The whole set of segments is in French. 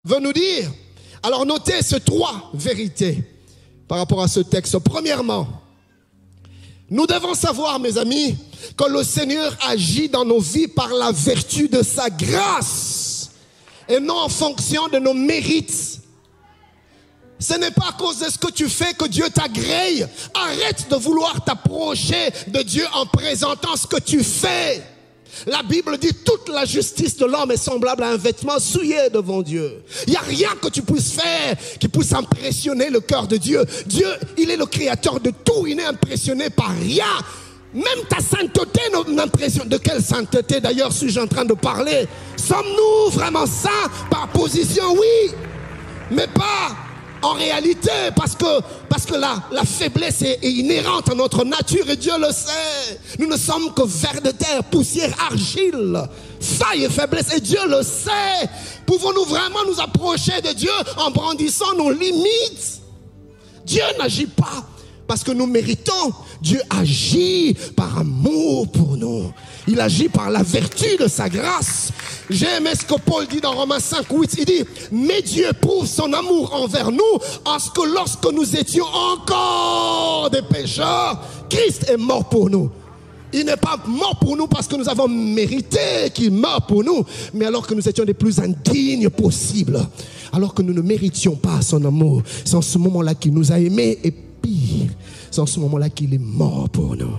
veut nous dire. Alors notez ces 3 vérités par rapport à ce texte. Premièrement, nous devons savoir, mes amis, que le Seigneur agit dans nos vies par la vertu de sa grâce et non en fonction de nos mérites. Ce n'est pas à cause de ce que tu fais que Dieu t'agrée. Arrête de vouloir t'approcher de Dieu en présentant ce que tu fais. La Bible dit toute la justice de l'homme est semblable à un vêtement souillé devant Dieu. Il n'y a rien que tu puisses faire qui puisse impressionner le cœur de Dieu. Dieu, il est le créateur de tout, il n'est impressionné par rien. Même ta sainteté n'impressionne. De quelle sainteté d'ailleurs suis-je en train de parler? Sommes-nous vraiment saints par position? Oui, mais pas en réalité, parce que la faiblesse est inhérente à notre nature et Dieu le sait. Nous ne sommes que vers de terre, poussière, argile, faille et faiblesse et Dieu le sait. Pouvons-nous vraiment nous approcher de Dieu en brandissant nos limites? Dieu n'agit pas parce que nous méritons. Dieu agit par amour pour nous. Il agit par la vertu de sa grâce. J'ai aimé ce que Paul dit dans Romains 5:8. Il dit, mais Dieu prouve son amour envers nous en ce que lorsque nous étions encore des pécheurs, Christ est mort pour nous. Il n'est pas mort pour nous parce que nous avons mérité qu'il meure pour nous, mais alors que nous étions les plus indignes possibles, alors que nous ne méritions pas son amour. C'est en ce moment-là qu'il nous a aimés et pire, c'est en ce moment-là qu'il est mort pour nous.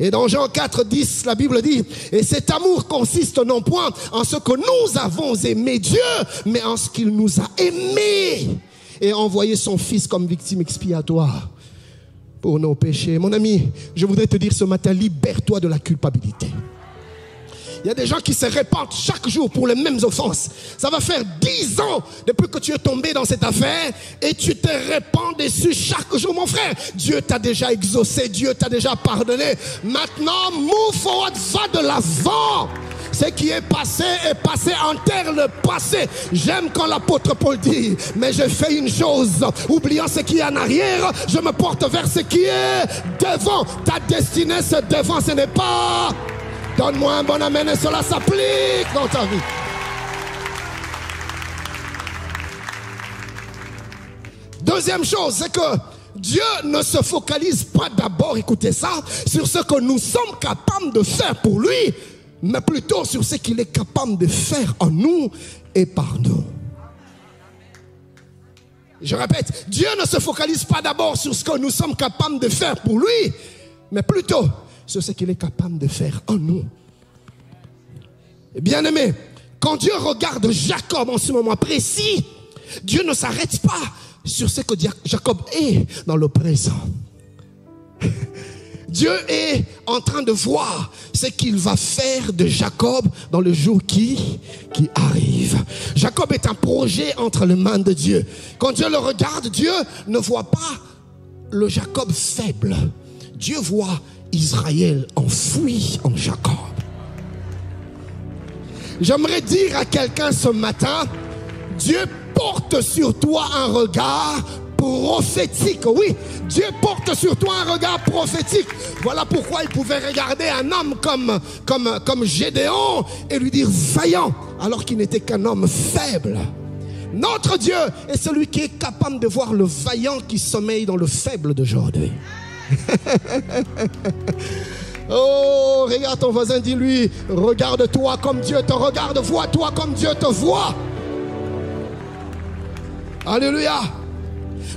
Et dans Jean 4:10, la Bible dit, et cet amour consiste non point en ce que nous avons aimé Dieu, mais en ce qu'il nous a aimés et envoyé son Fils comme victime expiatoire pour nos péchés. Mon ami, je voudrais te dire ce matin, libère-toi de la culpabilité. Il y a des gens qui se répandent chaque jour pour les mêmes offenses. Ça va faire 10 ans depuis que tu es tombé dans cette affaire et tu te répands dessus chaque jour. Mon frère, Dieu t'a déjà exaucé, Dieu t'a déjà pardonné. Maintenant, move forward, va de l'avant. Ce qui est passé, enterre le passé. J'aime quand l'apôtre Paul dit, mais je fais une chose, oubliant ce qui est en arrière, je me porte vers ce qui est devant. Ta destinée, c'est devant, ce n'est pas... Donne-moi un bon amen et cela s'applique dans ta vie. Deuxième chose, c'est que Dieu ne se focalise pas d'abord, écoutez ça, sur ce que nous sommes capables de faire pour lui, mais plutôt sur ce qu'il est capable de faire en nous et par nous. Je répète, Dieu ne se focalise pas d'abord sur ce que nous sommes capables de faire pour lui, mais plutôt sur ce qu'il est capable de faire en nous. Bien-aimé, quand Dieu regarde Jacob en ce moment précis, Dieu ne s'arrête pas sur ce que Jacob est dans le présent. Dieu est en train de voir ce qu'il va faire de Jacob dans le jour qui arrive. Jacob est un projet entre les mains de Dieu. Quand Dieu le regarde, Dieu ne voit pas le Jacob faible. Dieu voit Israël enfoui en Jacob. J'aimerais dire à quelqu'un ce matin, Dieu porte sur toi un regard prophétique. Oui, Dieu porte sur toi un regard prophétique. Voilà pourquoi il pouvait regarder un homme comme Gédéon et lui dire vaillant, alors qu'il n'était qu'un homme faible. Notre Dieu est celui qui est capable de voir le vaillant qui sommeille dans le faible d'aujourd'hui. Oh, regarde ton voisin, dis-lui, regarde-toi comme Dieu te regarde, vois-toi comme Dieu te voit. Alléluia.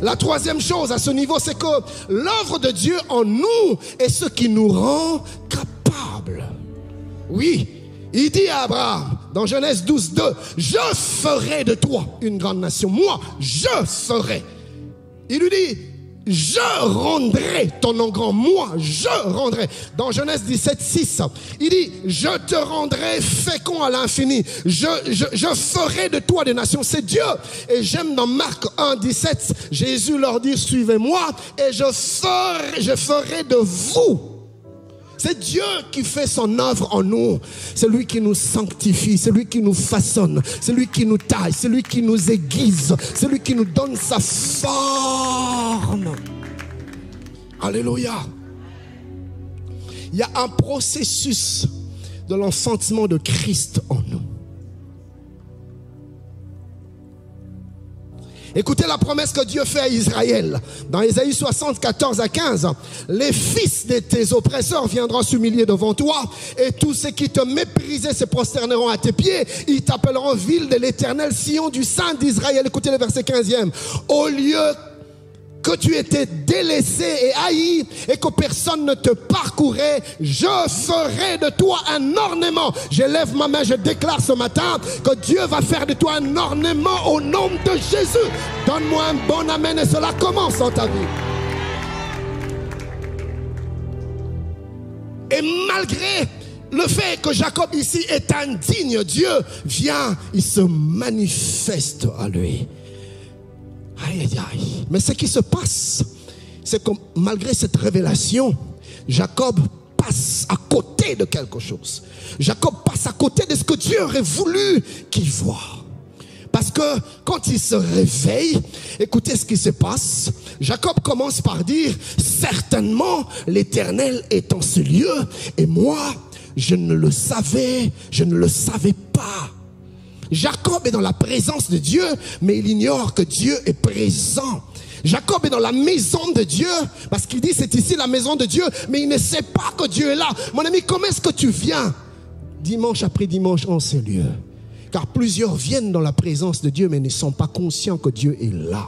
La troisième chose à ce niveau, c'est que l'œuvre de Dieu en nous est ce qui nous rend capables. Oui, il dit à Abraham, dans Genèse 12:2, je ferai de toi une grande nation. Moi, je ferai. Il lui dit, je rendrai ton nom grand. Moi, je rendrai. Dans Genèse 17:6, il dit, je te rendrai fécond à l'infini. Je ferai de toi des nations. C'est Dieu. Et j'aime dans Marc 1:17, Jésus leur dit, suivez-moi et je ferai de vous. C'est Dieu qui fait son œuvre en nous. C'est lui qui nous sanctifie, c'est lui qui nous façonne, c'est lui qui nous taille, c'est lui qui nous aiguise, c'est lui qui nous donne sa forme. Alléluia. Il y a un processus de l'enfantement de Christ en nous. Écoutez la promesse que Dieu fait à Israël. Dans Ésaïe 60, 14 à 15. Les fils de tes oppresseurs viendront s'humilier devant toi, et tous ceux qui te méprisaient se prosterneront à tes pieds. Ils t'appelleront ville de l'Éternel, Sion du Saint d'Israël. Écoutez le verset 15e. Au lieu que tu étais délaissé et haï et que personne ne te parcourait, je ferai de toi un ornement. Je lève ma main, je déclare ce matin que Dieu va faire de toi un ornement au nom de Jésus. Donne-moi un bon amen et cela commence dans ta vie. Et malgré le fait que Jacob ici est indigne, Dieu vient, il se manifeste à lui. Aïe, aïe, aïe. Mais ce qui se passe, c'est que malgré cette révélation, Jacob passe à côté de quelque chose. Jacob passe à côté de ce que Dieu aurait voulu qu'il voie. Parce que quand il se réveille, écoutez ce qui se passe. Jacob commence par dire, certainement l'Éternel est en ce lieu, et moi, je ne le savais pas. Jacob est dans la présence de Dieu, mais il ignore que Dieu est présent. Jacob est dans la maison de Dieu, parce qu'il dit c'est ici la maison de Dieu, mais il ne sait pas que Dieu est là. Mon ami, comment est-ce que tu viens dimanche après dimanche en ce lieu? Car plusieurs viennent dans la présence de Dieu, mais ne sont pas conscients que Dieu est là.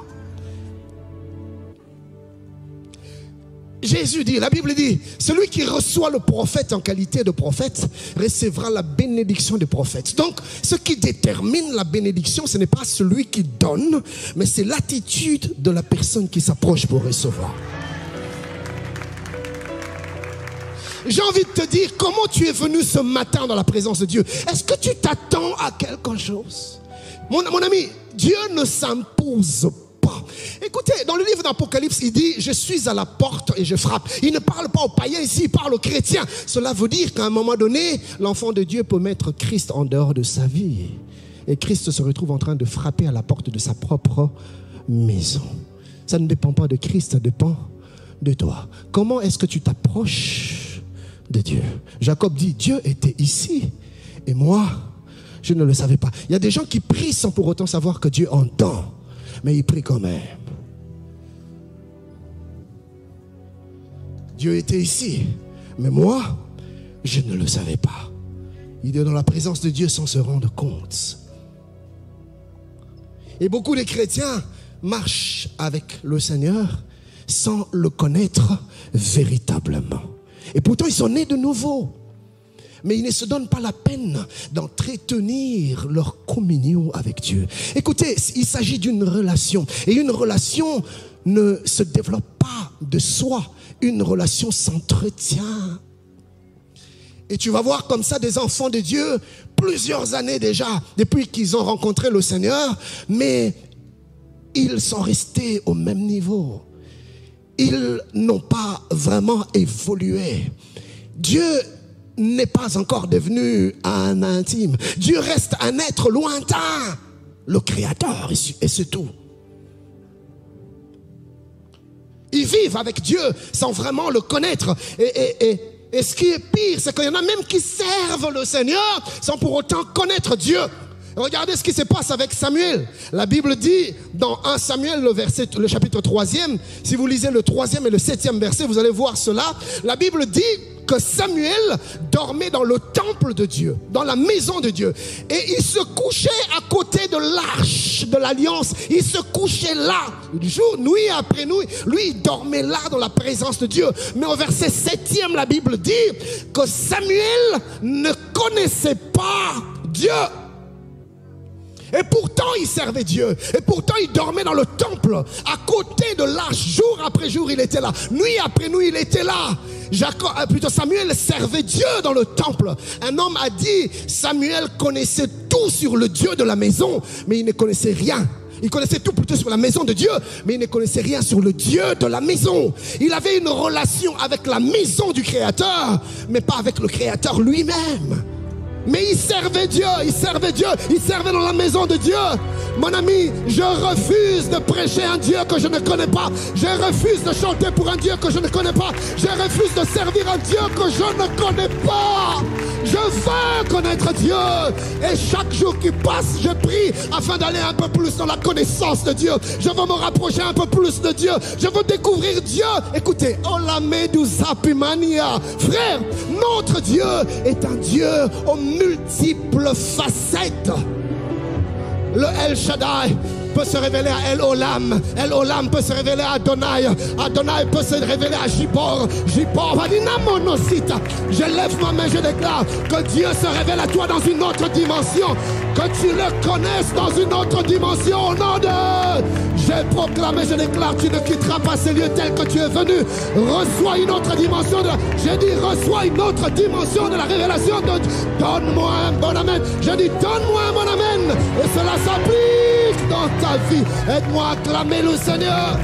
Jésus dit, la Bible dit, celui qui reçoit le prophète en qualité de prophète recevra la bénédiction des prophètes. Donc, ce qui détermine la bénédiction, ce n'est pas celui qui donne, mais c'est l'attitude de la personne qui s'approche pour recevoir. J'ai envie de te dire, comment tu es venu ce matin dans la présence de Dieu? Est-ce que tu t'attends à quelque chose? Mon ami, Dieu ne s'impose pas. Écoutez, dans le livre d'Apocalypse, il dit, je suis à la porte et je frappe. Il ne parle pas aux païens ici, il parle aux chrétiens. Cela veut dire qu'à un moment donné, l'enfant de Dieu peut mettre Christ en dehors de sa vie. Et Christ se retrouve en train de frapper à la porte de sa propre maison. Ça ne dépend pas de Christ, ça dépend de toi. Comment est-ce que tu t'approches de Dieu? Jacob dit, Dieu était ici et moi, je ne le savais pas. Il y a des gens qui prient sans pour autant savoir que Dieu entend, mais ils prient quand même. Dieu était ici, mais moi, je ne le savais pas. Il est dans la présence de Dieu sans se rendre compte. Et beaucoup de chrétiens marchent avec le Seigneur sans le connaître véritablement. Et pourtant, ils sont nés de nouveau. Mais ils ne se donnent pas la peine d'entretenir leur communion avec Dieu. Écoutez, il s'agit d'une relation. Et une relation ne se développe pas de soi. Une relation s'entretient. Et tu vas voir comme ça des enfants de Dieu, plusieurs années déjà, depuis qu'ils ont rencontré le Seigneur, mais ils sont restés au même niveau. Ils n'ont pas vraiment évolué. Dieu n'est pas encore devenu un intime. Dieu reste un être lointain, le Créateur, et c'est tout. Ils vivent avec Dieu sans vraiment le connaître. Et ce qui est pire, c'est qu'il y en a même qui servent le Seigneur sans pour autant connaître Dieu. Regardez ce qui se passe avec Samuel. La Bible dit dans 1 Samuel, le chapitre 3e, si vous lisez le 3e et le 7e verset, vous allez voir cela. La Bible dit que Samuel dormait dans le temple de Dieu, dans la maison de Dieu. Et il se couchait à côté de l'arche de l'alliance. Il se couchait là, jour, nuit après nuit. Lui, il dormait là dans la présence de Dieu. Mais au verset 7e, la Bible dit que Samuel ne connaissait pas Dieu. Et pourtant, il servait Dieu. Et pourtant, il dormait dans le temple. À côté de l'arche, jour après jour, il était là. Nuit après nuit, il était là. Samuel servait Dieu dans le temple. Un homme a dit, Samuel connaissait tout sur le Dieu de la maison, mais il ne connaissait rien. Il connaissait tout plutôt sur la maison de Dieu, mais il ne connaissait rien sur le Dieu de la maison. Il avait une relation avec la maison du Créateur, mais pas avec le Créateur lui-même. Mais il servait Dieu, il servait Dieu, il servait dans la maison de Dieu. Mon ami, je refuse de prêcher un Dieu que je ne connais pas. Je refuse de chanter pour un Dieu que je ne connais pas. Je refuse de servir un Dieu que je ne connais pas. Je veux connaître Dieu. Et chaque jour qui passe, je prie afin d'aller un peu plus dans la connaissance de Dieu. Je veux me rapprocher un peu plus de Dieu. Je veux découvrir Dieu. Écoutez, frère, notre Dieu est un Dieu aux multiples facettes. Le El Shaddai peut se révéler à El Olam. El Olam peut se révéler à Adonai. Adonai peut se révéler à Jibor. Jibor va dire Namonosita. Je lève ma main, je déclare que Dieu se révèle à toi dans une autre dimension. Que tu le connaisses dans une autre dimension. Au nom de... J'ai proclamé, je déclare, tu ne quitteras pas ces lieux tels que tu es venu. Reçois une autre dimension de... J'ai dit, reçois une autre dimension de la révélation de... Donne-moi un bon amen. J'ai dit, donne-moi un bon amen. Et cela s'applique dans ta vie. Aide-moi à acclamer le Seigneur.